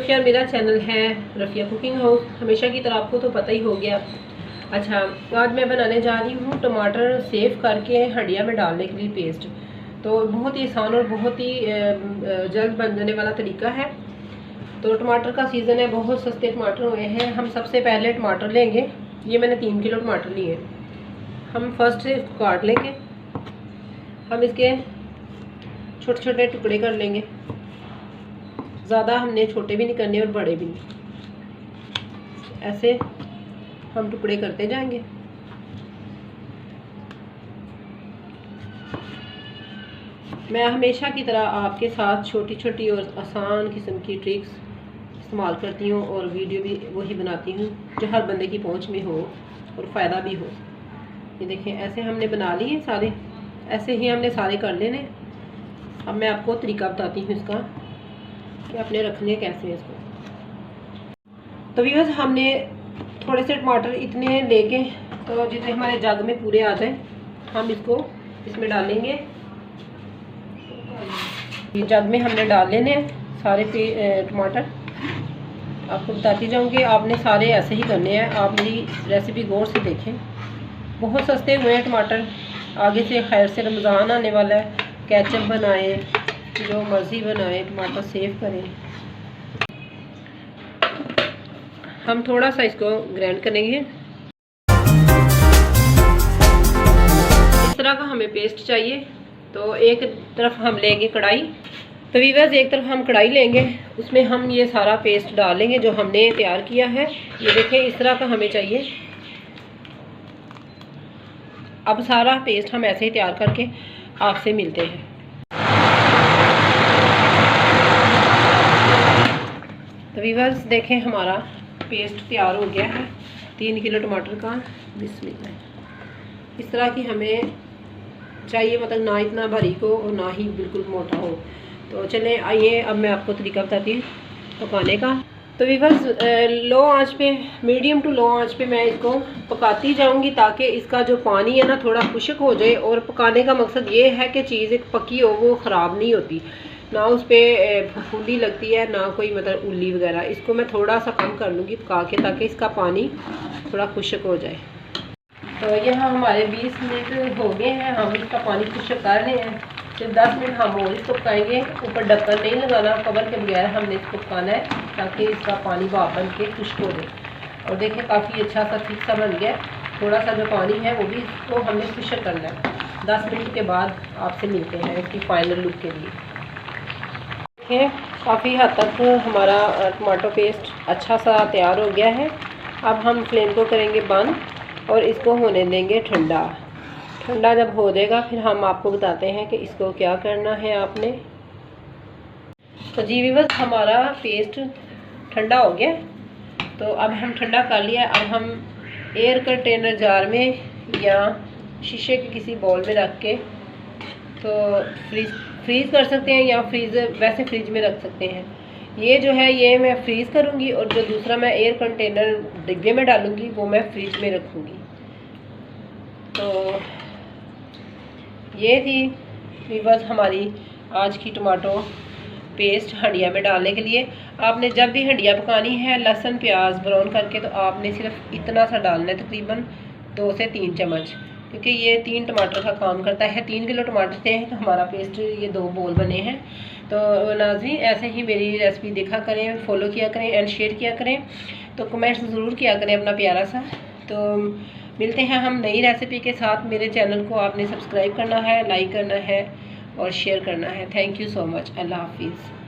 नमस्कार, मेरा चैनल है रफ़िया कुकिंग हाउस। हमेशा की तरह आपको तो पता ही हो गया। अच्छा, आज मैं बनाने जा रही हूँ टमाटर सेव करके हंडिया में डालने के लिए पेस्ट। तो बहुत ही आसान और बहुत ही जल्द बन जाने वाला तरीका है। तो टमाटर का सीज़न है, बहुत सस्ते टमाटर हुए हैं। हम सबसे पहले टमाटर लेंगे। ये मैंने 3 किलो टमाटर लिए। हम फर्स्ट से इसको काट लेंगे। हम इसके छोटे छोटे टुकड़े कर लेंगे। ज़्यादा हमने छोटे भी नहीं करने और बड़े भी नहीं। ऐसे हम टुकड़े करते जाएंगे। मैं हमेशा की तरह आपके साथ छोटी छोटी और आसान किस्म की ट्रिक्स इस्तेमाल करती हूँ और वीडियो भी वही बनाती हूँ जो हर बंदे की पहुँच में हो और फ़ायदा भी हो। ये देखें, ऐसे हमने बना लिए सारे। ऐसे ही हमने सारे कर लेने। अब मैं आपको तरीका बताती हूँ इसका कि आपने रखने कैसे हैं इसको। तो व्यूअर्स, हमने थोड़े से टमाटर इतने लेके, तो जितने हमारे जग में पूरे आ जाए हम इसको इसमें डालेंगे। ये जग में हमने डाल लेने हैं सारे टमाटर। आपको बताती जाऊँगी, आपने सारे ऐसे ही करने हैं। आप मेरी रेसिपी गौर से देखें। बहुत सस्ते हुए हैं टमाटर। आगे से खैर से रमज़ान आने वाला है। केचप बनाएं, जो मर्ज़ी बनाएं, टमाटर सेव करें। हम थोड़ा सा इसको ग्राइंड करेंगे। इस तरह का हमें पेस्ट चाहिए। तो एक तरफ हम लेंगे कढ़ाई। तो व्यूअर्स, एक तरफ हम कढ़ाई लेंगे, उसमें हम ये सारा पेस्ट डालेंगे जो हमने तैयार किया है। ये देखें, इस तरह का हमें चाहिए। अब सारा पेस्ट हम ऐसे ही तैयार करके आपसे मिलते हैं। तो व्यूअर्स देखें, हमारा पेस्ट तैयार हो गया है 3 किलो टमाटर का। बिस्मिल्लाह। इस तरह की हमें चाहिए, मतलब ना इतना बारीक हो और ना ही बिल्कुल मोटा हो। तो चलें, आइए अब मैं आपको तरीका बताती हूँ पकाने का। तो व्यूअर्स, लो आंच पे, मीडियम टू लो आंच पे मैं इसको पकाती जाऊंगी ताकि इसका जो पानी है ना थोड़ा खुश्क हो जाए। और पकाने का मकसद ये है कि चीज़ एक पकी हो, वो ख़राब नहीं होती, ना उस पर फूली लगती है, ना कोई मतलब उल्ली वगैरह। इसको मैं थोड़ा सा कम कर लूँगी पका के, ताकि इसका पानी थोड़ा खुश्क हो जाए। तो यहाँ हमारे 20 मिनट हो गए हैं। हम इसका पानी खुश्क कर रहे हैं। सिर्फ 10 मिनट हम और इसको पकाएंगे। ऊपर ढक्कन नहीं लगाना, कवर के बगैर हमने इसको पकाना है ताकि इसका पानी भाप बन के खुश्क हो जाए। और देखें, काफ़ी अच्छा सा थिक सा बन गया। थोड़ा सा जो पानी है वो भी इसको हमने खुश्क करना है। 10 मिनट के बाद आपसे मिलते हैं इसकी फाइनल लुक के लिए। देखें, काफ़ी हद तक हमारा टमाटो पेस्ट अच्छा सा तैयार हो गया है। अब हम फ्लेम को करेंगे बंद और इसको होने देंगे ठंडा। ठंडा जब हो जाएगा फिर हम आपको बताते हैं कि इसको क्या करना है आपने। तो जी व्यूअर्स, हमारा पेस्ट ठंडा हो गया। तो अब हम ठंडा कर लिया। अब हम एयर कंटेनर जार में या शीशे के किसी बॉल में रख के तो फ्रीज़ कर सकते हैं, या वैसे फ्रिज में रख सकते हैं। ये जो है ये मैं फ्रीज़ करूँगी और जो दूसरा मैं एयर कंटेनर डिब्बे में डालूँगी वो मैं फ्रिज में रखूँगी। तो ये थी व्यूअर्स हमारी आज की टमाटो पेस्ट हंडिया में डालने के लिए। आपने जब भी हंडिया पकानी है लहसुन प्याज ब्राउन करके, तो आपने सिर्फ इतना सा डालना है, तकरीबन 2 से 3 चम्मच, क्योंकि ये 3 टमाटर का काम करता है। 3 किलो टमाटर थे तो हमारा पेस्ट ये 2 बोल बने हैं। तो नाज़रीन, ऐसे ही मेरी रेसिपी देखा करें, फॉलो किया करें एंड शेयर किया करें। तो कमेंट्स ज़रूर किया करें अपना प्यारा सा। तो मिलते हैं हम नई रेसिपी के साथ। मेरे चैनल को आपने सब्सक्राइब करना है, लाइक करना है और शेयर करना है। Thank you so much. अल्लाह हाफिज़।